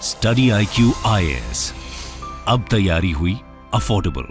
Study IQ IAS, अब तैयारी हुई अफोर्डेबल।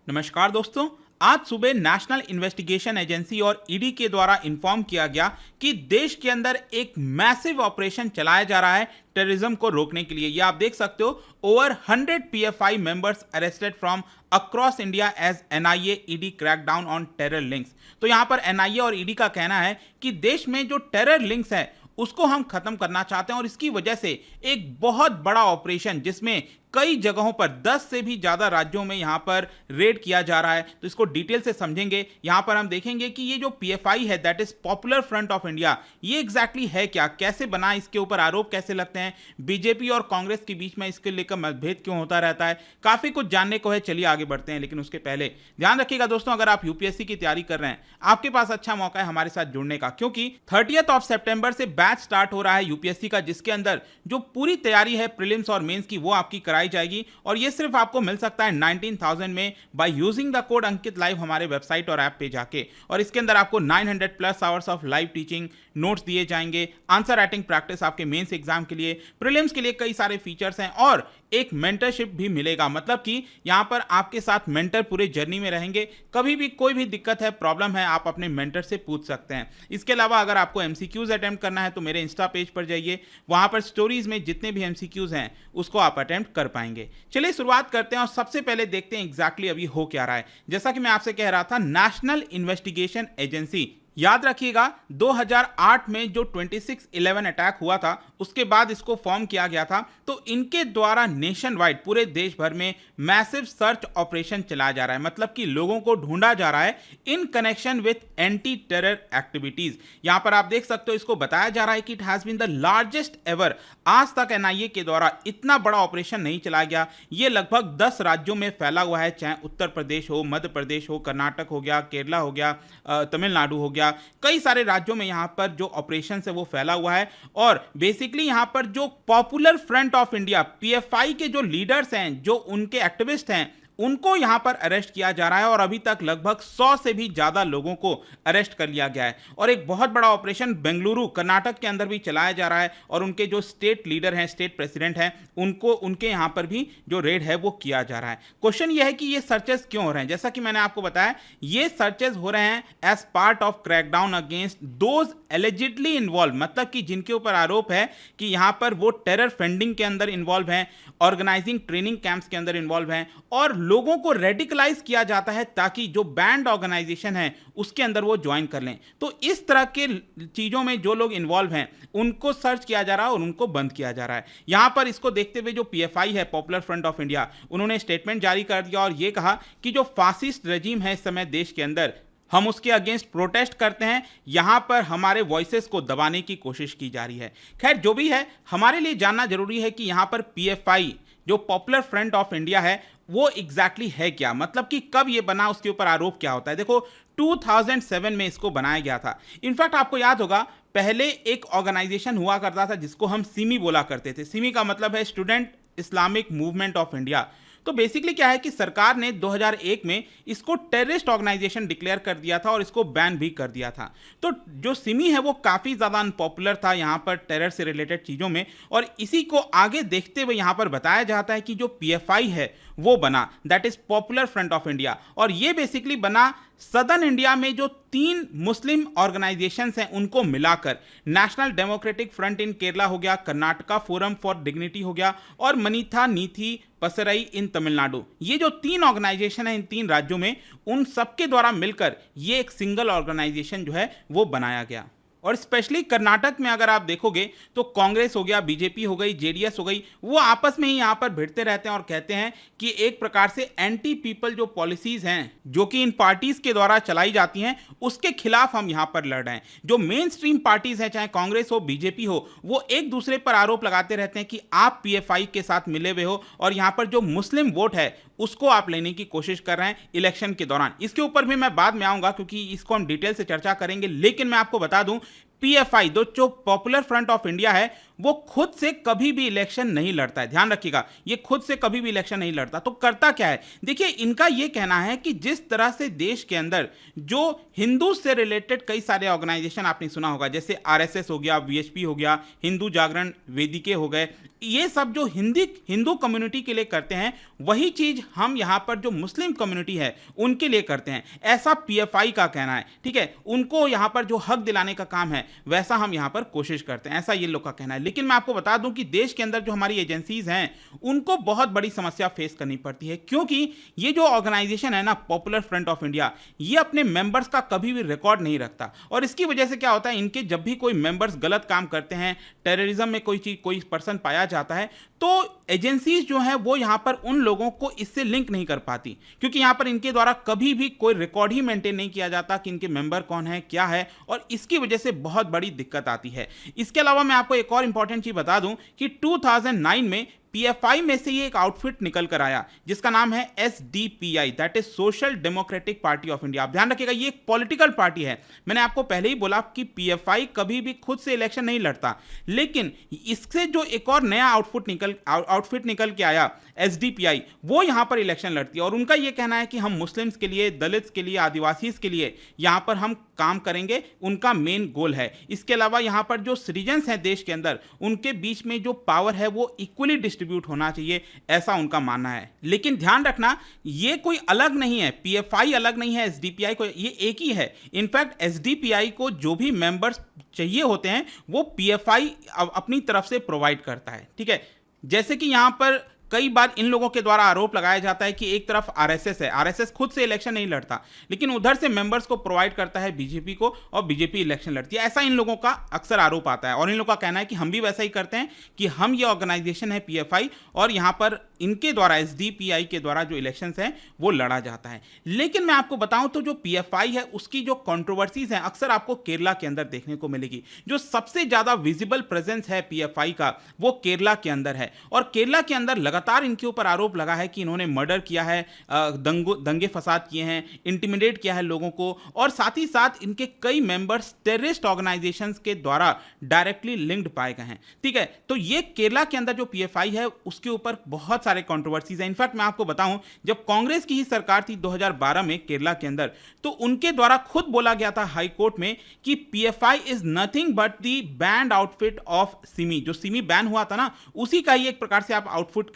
नमस्कार दोस्तों, आज सुबह नेशनल इन्वेस्टिगेशन एजेंसी और ईडी के द्वारा इन्फॉर्म किया गया कि देश के अंदर एक मैसिव ऑपरेशन चलाया जा रहा है टेररिज्म को रोकने के लिए। ये आप देख सकते हो, over 100 PFI members arrested from across India as NIA ED crackdown on terror links. तो यहां पर NIA और ईडी का कहना है कि देश में जो टेरर लिंक्स है उसको हम खत्म करना चाहते हैं और इसकी वजह से एक बहुत बड़ा ऑपरेशन जिसमें कई जगहों पर 10 से भी ज्यादा राज्यों में यहां पर रेड किया जा रहा है। तो इसको डिटेल से समझेंगे। यहां पर हम देखेंगे कि ये जो PFI है, that is popular front of India, ये एग्जैक्टली है क्या, कैसे बना, इसके ऊपर आरोप कैसे लगते हैं, बीजेपी और कांग्रेस के बीच में इसके लेकर मतभेद क्यों होता रहता है, काफी कुछ जानने को है। चलिए आगे बढ़ते हैं, लेकिन उसके पहले ध्यान रखिएगा दोस्तों, अगर आप यूपीएससी की तैयारी कर रहे हैं, आपके पास अच्छा मौका है हमारे साथ जुड़ने का, क्योंकि 30 सितंबर से बैच स्टार्ट हो रहा है यूपीएससी का, जिसके अंदर जो पूरी तैयारी है प्रीलिम्स और मेंस की वो आपकी कराई जाएगी। और ये सिर्फ आपको मिल सकता है 19,000 में by using the code Ankit live हमारे वेबसाइट और ऐप पे जाके। और इसके अंदर आपको 900+ hours of live teaching, notes दिए जाएंगे, आंसर राइटिंग प्रैक्टिस आपके मेंस एग्जाम के लिए, प्रीलिम्स के लिए कई सारे फीचर्स हैं और एक मेंटरशिप भी मिलेगा। मतलब कि यहां पर आपके साथ मेंटर पूरे जर्नी में रहेंगे। कभी भी कोई भी दिक्कत है, प्रॉब्लम है, आप अपने मेंटर से पूछ सकते हैं। इसके अलावा अगर आपको MCQs अटेम्प्ट करना है तो मेरे इंस्टा पेज पर जाइए, वहां पर स्टोरीज में जितने भी MCQs हैं उसको आप अटेम्प्ट कर पाएंगे। चलिए शुरुआत करते हैं और सबसे पहले देखते हैं एग्जैक्टली अभी हो क्या रहा है। जैसा कि मैं आपसे कह रहा था, नेशनल इन्वेस्टिगेशन एजेंसी, याद रखिएगा 2008 में जो 26/11 अटैक हुआ था उसके बाद इसको फॉर्म किया गया था। तो इनके द्वारा नेशन वाइड पूरे देश भर में मैसिव सर्च ऑपरेशन चलाया जा रहा है। मतलब कि लोगों को ढूंढा जा रहा है in connection with anti terror activities. यहां पर आप देख सकते हो, इसको बताया जा रहा है कि it has been the largest ever. आज तक NIA के द्वारा इतना बड़ा ऑपरेशन नहीं चलाया गया। ये लगभग 10 राज्यों में फैला हुआ है, चाहे उत्तर प्रदेश हो, मध्य प्रदेश हो, कर्नाटक हो गया, केरला हो गया, तमिलनाडु हो गया, कई सारे राज्यों में यहां पर जो ऑपरेशन है वो फैला हुआ है। और बेसिकली यहां पर जो popular front of India PFI के जो लीडर्स हैं, जो उनके एक्टिविस्ट हैं, उनको यहां पर अरेस्ट किया जा रहा है और अभी तक लगभग 100 से भी ज्यादा लोगों को अरेस्ट कर लिया गया है। और एक बहुत बड़ा ऑपरेशन बेंगलुरु कर्नाटक के अंदर भी चलाया जा रहा है और उनके जो स्टेट लीडर हैं, स्टेट प्रेसिडेंट हैं, उनके यहां पर भी जो रेड है वो किया जा रहा है। क्वेश्चन ये है कि ये सर्चेस क्यों हो रहे हैं। जैसा कि मैंने आपको बताया, ये सर्चेस हो रहे हैं as part of crackdown against those allegedly involved, मतलब कि जिनके ऊपर आरोप है कि यहां पर वो टेरर फंडिंग के अंदर इन्वॉल्व हैं, ऑर्गेनाइजिंग ट्रेनिंग कैंप्स के अंदर इन्वॉल्व हैं और लोगों को रेडिकलाइज किया जाता है ताकि जो बैंड ऑर्गेनाइजेशन है उसके अंदर वो ज्वाइन कर लें। तो इस तरह के चीजों में जो लोग इन्वॉल्व हैं उनको सर्च किया जा रहा है और उनको बंद किया जा रहा है। यहां पर इसको देखते हुए जो PFI है, पॉपुलर फ्रंट ऑफ इंडिया, उन्होंने स्टेटमेंट जारी कर दिया और ये कहा कि जो फासिस्ट रेजिम है इस समय देश के अंदर, हम उसके अगेंस्ट प्रोटेस्ट करते हैं। यहां पर हमारे वॉइसेस को दबाने की कोशिश की जा रही है। खैर जो भी है, हमारे लिए जानना जरूरी है कि यहां पर PFI जो पॉपुलर फ्रंट ऑफ इंडिया है वो एग्जैक्टली है क्या, मतलब कि कब ये बना, उसके ऊपर आरोप क्या होता है। देखो 2007 में इसको बनाया गया था। इनफैक्ट आपको याद होगा, पहले एक ऑर्गेनाइजेशन हुआ करता था जिसको हम सिमी बोला करते थे। सिमी का मतलब है student Islamic movement of India. तो बेसिकली क्या है कि सरकार ने 2001 में इसको टेररिस्ट ऑर्गेनाइजेशन डिक्लेयर कर दिया था और इसको बैन भी कर दिया था। तो जो सिमी है वो काफ़ी ज़्यादा अनपॉपुलर था यहाँ पर टेरर से रिलेटेड चीज़ों में, और इसी को आगे देखते हुए यहाँ पर बताया जाता है कि जो PFI है वो बना, that is popular front of India. और ये बेसिकली बना सदर्न इंडिया में जो 3 मुस्लिम ऑर्गेनाइजेशंस हैं उनको मिलाकर, national democratic front in Kerala हो गया, कर्नाटका फोरम फॉर डिग्निटी हो गया और मनीथा नीथी पसरई इन तमिलनाडु। ये जो 3 ऑर्गेनाइजेशन है इन 3 राज्यों में, उन सबके द्वारा मिलकर ये एक सिंगल ऑर्गेनाइजेशन जो है वो बनाया गया। और स्पेशली कर्नाटक में अगर आप देखोगे तो कांग्रेस हो गया, बीजेपी हो गई, जेडीएस हो गई, वो आपस में ही यहां पर भिड़ते रहते हैं और कहते हैं कि एक प्रकार से एंटी पीपल जो पॉलिसीज हैं जो कि इन पार्टीज के द्वारा चलाई जाती हैं उसके खिलाफ हम यहां पर लड़ रहे हैं। जो मेन स्ट्रीम पार्टीज हैं, चाहे कांग्रेस हो, बीजेपी हो, वो एक दूसरे पर आरोप लगाते रहते हैं कि आप PFI के साथ मिले हुए हो और यहां पर जो मुस्लिम वोट है उसको आप लेने की कोशिश कर रहे हैं इलेक्शन के दौरान। इसके ऊपर भी मैं बाद में आऊंगा क्योंकि इसको हम डिटेल से चर्चा करेंगे, लेकिन मैं आपको बता दूं PFI जो पॉपुलर फ्रंट ऑफ इंडिया है वो खुद से कभी भी इलेक्शन नहीं लड़ता है। ध्यान रखिएगा, ये खुद से कभी भी इलेक्शन नहीं लड़ता। तो करता क्या है, देखिए इनका ये कहना है कि जिस तरह से देश के अंदर जो हिंदू से रिलेटेड कई सारे ऑर्गेनाइजेशन आपने सुना होगा, जैसे आरएसएस हो गया, वीएचपी हो गया, हिंदू जागरण वेदिके हो गए, ये सब जो हिंदू कम्युनिटी के लिए करते हैं, वही चीज हम यहां पर जो मुस्लिम कम्युनिटी है उनके लिए करते हैं, ऐसा पीएफआई का कहना है। ठीक है, उनको यहां पर जो हक दिलाने का काम है वैसा हम यहां पर कोशिश करते हैं, ऐसा ये लोग का कहना है। लेकिन मैं आपको बता दूं कि देश के अंदर जो हमारी एजेंसीज हैं उनको बहुत बड़ी समस्या फेस करनी पड़ती है, क्योंकि ये जो ऑर्गेनाइजेशन है ना, पॉपुलर फ्रंट ऑफ इंडिया, ये अपने मेंबर्स का कभी भी रिकॉर्ड नहीं रखता। और इसकी वजह से क्या होता है, इनके जब भी कोई मेंबर्स गलत काम करते हैं, टेररिज्म में कोई पर्सन पाया जाता है, तो एजेंसीज जो है वो यहां पर उन लोगों को इससे लिंक नहीं कर पाती, क्योंकि यहां पर इनके द्वारा कभी भी कोई रिकॉर्ड ही मेंटेन नहीं किया जाता कि इनके मेंबर कौन है, क्या है, और इसकी वजह से बहुत बड़ी दिक्कत आती है। इसके अलावा मैं आपको एक और इंपॉर्टेंट चीज बता दूं कि 2009 में पीएफआई में से ये एक आउटफिट निकल कर आया जिसका नाम है SDPI, that is social democratic party of India. आप ध्यान रखिएगा, ये एक पॉलिटिकल पार्टी है। मैंने आपको पहले ही बोला कि पीएफआई कभी भी खुद से इलेक्शन नहीं लड़ता, लेकिन इससे जो एक और नया आउटफिट निकल के आया एसडीपीआई, वो यहां पर इलेक्शन लड़ती है। और उनका यह कहना है कि हम मुस्लिम्स के लिए, दलित्स के लिए, आदिवासीज के लिए यहां पर हम काम करेंगे, उनका मेन गोल है। इसके अलावा यहां पर जो सिटीजन्स हैं देश के अंदर, उनके बीच में जो पावर है वो इक्वली डिस्ट्रीब्यूट होना चाहिए, ऐसा उनका मानना है। लेकिन ध्यान रखना, ये कोई अलग नहीं है, पीएफआई अलग नहीं है एसडीपीआई को, ये एक ही है। इनफैक्ट एसडीपीआई को जो भी मेंबर्स चाहिए होते हैं वो पीएफआई अपनी तरफ से प्रोवाइड करता है। ठीक है, जैसे कि यहां पर कई बार इन लोगों के द्वारा आरोप लगाया जाता है कि एक तरफ आरएसएस है, आरएसएस खुद से इलेक्शन नहीं लड़ता, लेकिन उधर से मेंबर्स को प्रोवाइड करता है बीजेपी को, और बीजेपी इलेक्शन लड़ती है, ऐसा इन लोगों का अक्सर आरोप आता है। और इन लोगों का कहना है कि हम भी वैसा ही करते हैं, कि हम ये ऑर्गेनाइजेशन है पीएफआई, और यहां पर इनके द्वारा, एसडीपीआई के द्वारा जो इलेक्शंस हैं वो लड़ा जाता है। लेकिन मैं आपको बताऊं तो जो पीएफआई है उसकी जो कंट्रोवर्सीज हैं अक्सर आपको केरला के अंदर देखने को मिलेगी। जो सबसे ज्यादा विजिबल प्रेजेंस है पीएफआई का वो केरला के अंदर है, और केरला के अंदर लगातार इनके ऊपर आरोप लगा है कि इन्होंने मर्डर किया है, दंगे फसाद किए हैं, इंटिमिडेट किया है लोगों को, और साथ ही साथ इनके कई मेंबर्स टेररिस्ट ऑर्गेनाइजेशंस के द्वारा डायरेक्टली लिंक्ड पाए गए हैं। ठीक है, तो ये केरला के अंदर जो पीएफआई है उसके ऊपर बहुत सारे कंट्रोवर्सीज हैं। इनफैक्ट मैं आपको बताऊं, जब कांग्रेस की ही सरकार थी 2012 में केरला के अंदर, तो उनके द्वारा खुद बोला गया था हाई कोर्ट में कि PFI is nothing but the band outfit of Simi. जो सिमी बैन हुआ था ना, उसी का ही एक प्रकार से आप आउटफिट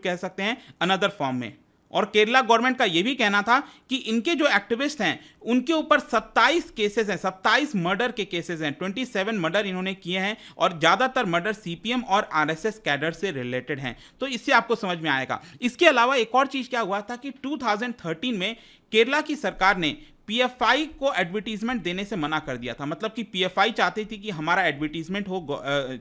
कह सकते हैं अनदर फॉर्म में। और केरला गवर्नमेंट का यह भी कहना था कि इनके जो एक्टिविस्ट हैं उनके ऊपर 27 केसेस हैं, 27 मर्डर के केसेस हैं, 27 मर्डर इन्होंने किए हैं, और ज्यादातर मर्डर सीपीएम और आरएसएस कैडर से रिलेटेड हैं। तो इससे आपको समझ में आएगा। इसके अलावा एक और चीज क्या हुआ था कि 2013 में केरला की सरकार ने पीएफआई को एडवर्टीजमेंट देने से मना कर दिया था। मतलब कि पीएफआई चाहती थी कि हमारा एडवर्टीजमेंट हो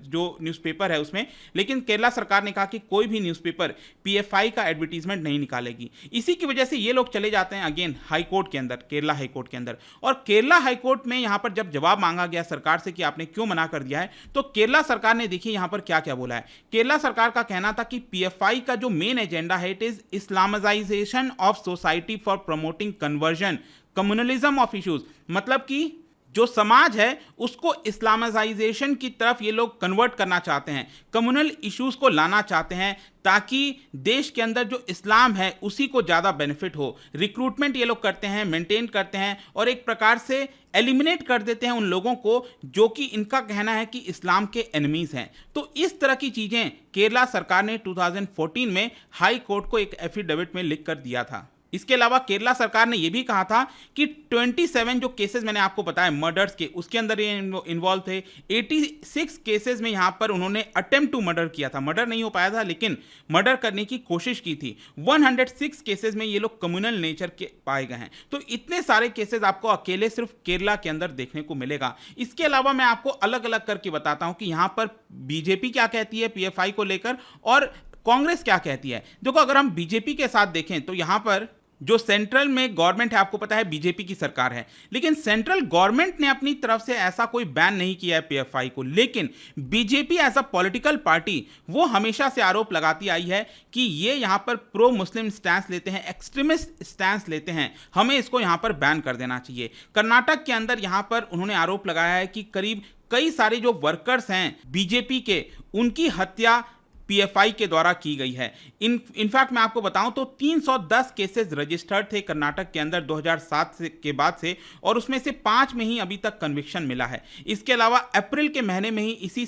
जो न्यूज़पेपर है उसमें, लेकिन केरला सरकार ने कहा कि कोई भी न्यूज़पेपर पीएफआई का एडवर्टीजमेंट नहीं निकालेगी। इसी की वजह से ये लोग चले जाते हैं अगेन हाई कोर्ट के अंदर, केरला हाई कोर्ट के अंदर। और केरला हाई कोर्ट में यहां पर जब जवाब मांगा गया सरकार से कि आपने क्यों मना कर दिया है, तो केरला सरकार ने देखिए यहां पर क्या क्या बोला है। केरला सरकार का कहना था कि पीएफआई का जो मेन एजेंडा है it is Islamisation of society for promoting conversion, communalism of issues. मतलब कि जो समाज है उसको इस्लामाइजेशन की तरफ ये लोग कन्वर्ट करना चाहते हैं, कम्युनल इश्यूज को लाना चाहते हैं, ताकि देश के अंदर जो इस्लाम है उसी को ज़्यादा बेनिफिट हो। रिक्रूटमेंट ये लोग करते हैं, मेंटेन करते हैं, और एक प्रकार से एलिमिनेट कर देते हैं उन लोगों को जो कि इनका कहना है कि इस्लाम के एनिमीज हैं। तो इस तरह की चीज़ें केरला सरकार ने 2014 में हाई कोर्ट को एक एफिडेविट में लिख कर दिया था। इसके अलावा केरला सरकार ने यह भी कहा था कि 27 जो केसेस मैंने आपको बताया मर्डर्स के, उसके अंदर ये इन्वॉल्व थे। 86 केसेस में यहां पर उन्होंने अटेम्प्ट टू मर्डर किया था, मर्डर नहीं हो पाया था लेकिन मर्डर करने की कोशिश की थी। 106 केसेस में ये लोग कम्युनल नेचर के पाए गए हैं। तो इतने सारे केसेस आपको अकेले सिर्फ केरला के अंदर देखने को मिलेगा। इसके अलावा मैं आपको अलग अलग करके बताता हूं कि यहां पर बीजेपी क्या कहती है पीएफआई को लेकर और कांग्रेस क्या कहती है। देखो, अगर हम बीजेपी के साथ देखें तो यहां पर जो सेंट्रल में गवर्नमेंट है, आपको पता है बीजेपी की सरकार है, लेकिन सेंट्रल गवर्नमेंट ने अपनी तरफ से ऐसा कोई बैन नहीं किया है पीएफआई को। लेकिन BJP as a political party वो हमेशा से आरोप लगाती आई है कि ये यहां पर प्रो मुस्लिम स्टैंस लेते हैं, एक्सट्रीमिस्ट स्टैंस लेते हैं, हमें इसको यहां पर बैन कर देना चाहिए। कर्नाटक के अंदर यहां पर उन्होंने आरोप लगाया है कि करीब कई सारे जो वर्कर्स हैं बीजेपी के, उनकी हत्या पीएफआई के द्वारा की गई है। इनफैक्ट मैं आपको बताऊं तो 310 केसेस रजिस्टर्ड थे कर्नाटक के अंदर 2007 के बाद से, और उसमें से 5 में ही अभी तक कन्विक्शन मिला है। इसके अलावा अप्रैल के महीने में ही इसी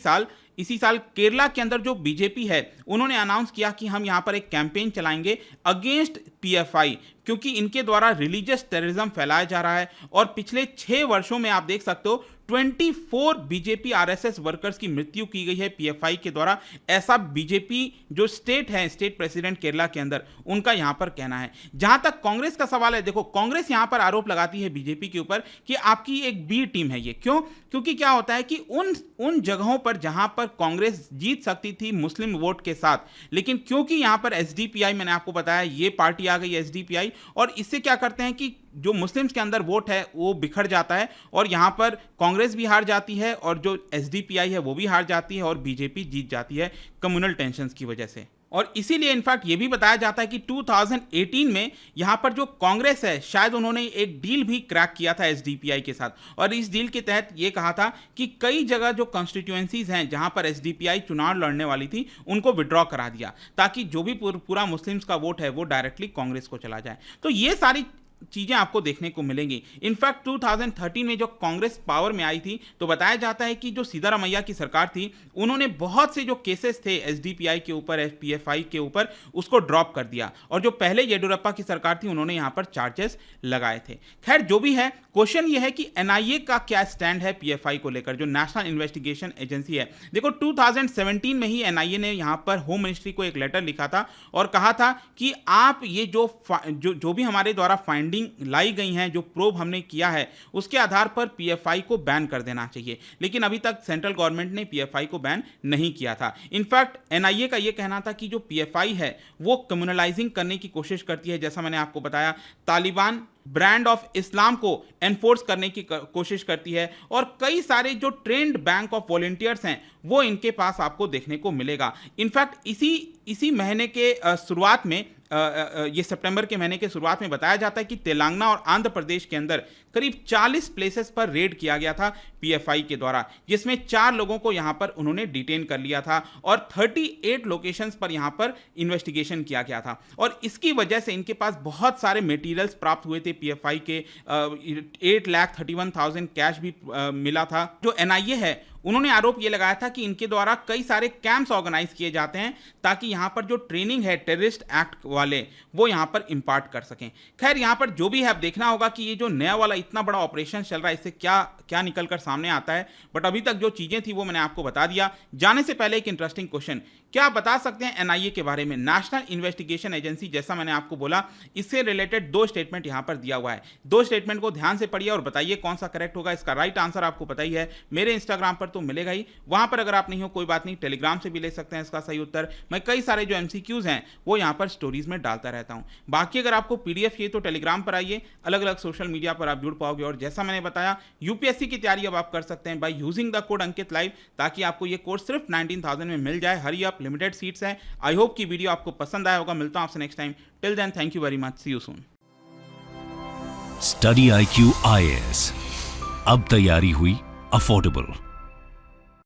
साल केरला के अंदर जो बीजेपी है उन्होंने अनाउंस किया कि हम यहां पर एक कैंपेन चलाएंगे अगेंस्ट पीएफआई, क्योंकि इनके द्वारा रिलीजियस टेररिज्म फैलाया जा रहा है। और पिछले 6 वर्षों में आप देख सकते हो 24 बीजेपी आरएसएस वर्कर्स की मृत्यु की गई है पीएफआई के द्वारा। ऐसा बीजेपी जो स्टेट प्रेसिडेंट केरला के अंदर, उनका यहां पर कहना है। जहां तक कांग्रेस का सवाल है, देखो कांग्रेस यहां पर आरोप लगाती है बीजेपी के ऊपर कि आपकी एक बी टीम है ये। क्योंकि क्या होता है कि उन जगहों पर जहां पर कांग्रेस जीत सकती थी मुस्लिम वोट के साथ, लेकिन क्योंकि यहां पर एसडीपीआई, मैंने आपको बताया ये पार्टी आ गई एसडीपीआई, और इससे क्या करते हैं कि जो मुस्लिम्स के अंदर वोट है वो बिखर जाता है, और यहां पर कांग्रेस भी हार जाती है और जो एसडीपीआई है वो भी हार जाती है और बीजेपी जीत जाती है कम्युनल टेंशन्स की वजह से। और इसीलिए इनफैक्ट ये भी बताया जाता है कि 2018 में यहां पर जो कांग्रेस है, शायद उन्होंने एक डील भी क्रैक किया था एसडीपीआई के साथ, और इस डील के तहत ये कहा था कि कई जगह जो कॉन्स्टिट्यूएंसीज हैं जहां पर एसडीपीआई चुनाव लड़ने वाली थी उनको विड्रॉ करा दिया, ताकि जो भी पूरा मुस्लिम्स का वोट है वो डायरेक्टली कांग्रेस को चला जाए। तो ये सारी चीजें आपको देखने को मिलेंगी। इनफैक्ट 2013 में जो कांग्रेस पावर में आई थी तो बताया जाता है कि जो सिद्धारमैया की सरकार थी उन्होंने बहुत से जो केसेस थे एसडीपीआई के ऊपर, पीएफआई के ऊपर, उसको ड्रॉप कर दिया, और जो पहले येडियुरप्पा की सरकार थी उन्होंने यहां पर चार्जेस लगाए थे। खैर जो भी है, क्वेश्चन ये है कि एनआईए का क्या स्टैंड है पीएफआई को लेकर, जो नेशनल इन्वेस्टिगेशन एजेंसी है। देखो 2017 में ही एनआईए ने यहां पर होम मिनिस्ट्री को एक लेटर लिखा था और कहा था कि आप ये जो भी हमारे द्वारा फाइंडिंग लाई गई हैं, जो प्रोब हमने किया है, उसके आधार पर पीएफआई को बैन कर देना चाहिए। लेकिन अभी तक सेंट्रल गवर्नमेंट ने पीएफआई को बैन नहीं किया था। इनफैक्ट एनआईए का यह कहना था कि जो पीएफआई है वो कम्युनलाइजिंग करने की कोशिश करती है, जैसा मैंने आपको बताया, तालिबान ब्रांड ऑफ इस्लाम को एनफोर्स करने की कोशिश करती है, और कई सारे जो ट्रेंड बैंक ऑफ वॉलंटियर्स हैं वो इनके पास आपको देखने को मिलेगा। इनफैक्ट इसी महीने के शुरुआत में, ये सितंबर के महीने के शुरुआत में बताया जाता है कि तेलंगाना और आंध्र प्रदेश के अंदर करीब 40 प्लेसेस पर रेड किया गया था पीएफआई के द्वारा, जिसमें 4 लोगों को यहां पर उन्होंने डिटेन कर लिया था और 38 लोकेशंस पर यहां पर इन्वेस्टिगेशन किया गया था। और इसकी वजह से इनके पास बहुत सारे मटेरियल्स प्राप्त हुए थे पीएफआई के। 8,31,000 कैश भी मिला था। जो एनआईए है उन्होंने आरोप ये लगाया था कि इनके द्वारा कई सारे कैंप्स ऑर्गेनाइज किए जाते हैं ताकि यहां पर जो ट्रेनिंग है टेररिस्ट एक्ट वाले वो यहां पर इंपार्ट कर सकें। खैर यहां पर जो भी है, अब देखना होगा कि ये जो नया वाला इतना बड़ा ऑपरेशन चल रहा है इससे क्या निकल कर सामने आता है। बट अभी तक जो चीजें थी वो मैंने आपको बता दिया। जाने से पहले एक इंटरेस्टिंग क्वेश्चन, क्या आप बता सकते हैं एनआईए के बारे में? नेशनल इन्वेस्टिगेशन एजेंसी, जैसा मैंने आपको बोला, इससे रिलेटेड 2 स्टेटमेंट यहां पर दिया हुआ है। 2 स्टेटमेंट को ध्यान से पढ़िए और बताइए कौन सा करेक्ट होगा। इसका राइट आंसर आपको पता ही है, मेरे इंस्टाग्राम पर तो मिलेगा ही, वहां पर अगर आप नहीं हो कोई बात नहीं, टेलीग्राम से भी ले सकते हैं इसका सही उत्तर। मैं कई सारे जो एमसीक्यूज हैं वो यहां पर स्टोरीज में डालता रहता हूं। बाकी अगर आपको पीडीएफ चाहिए तो टेलीग्राम पर आइए, अलग अलग सोशल मीडिया पर आप जुड़ पाओगे। और जैसा मैंने बताया, यूपीएससी की तैयारी अब आप कर सकते हैं by using the code Ankit live, ताकि आपको ये कोर्स सिर्फ 19,000 में मिल जाए। हरी अप, लिमिटेड सीट्स हैं। आई होप कि वीडियो आपको पसंद आया होगा। मिलता हूं आपसे next time. Till then, thank you very much, see you soon. Study IQ IAS, अब तैयारी हुई अफोर्डेबल।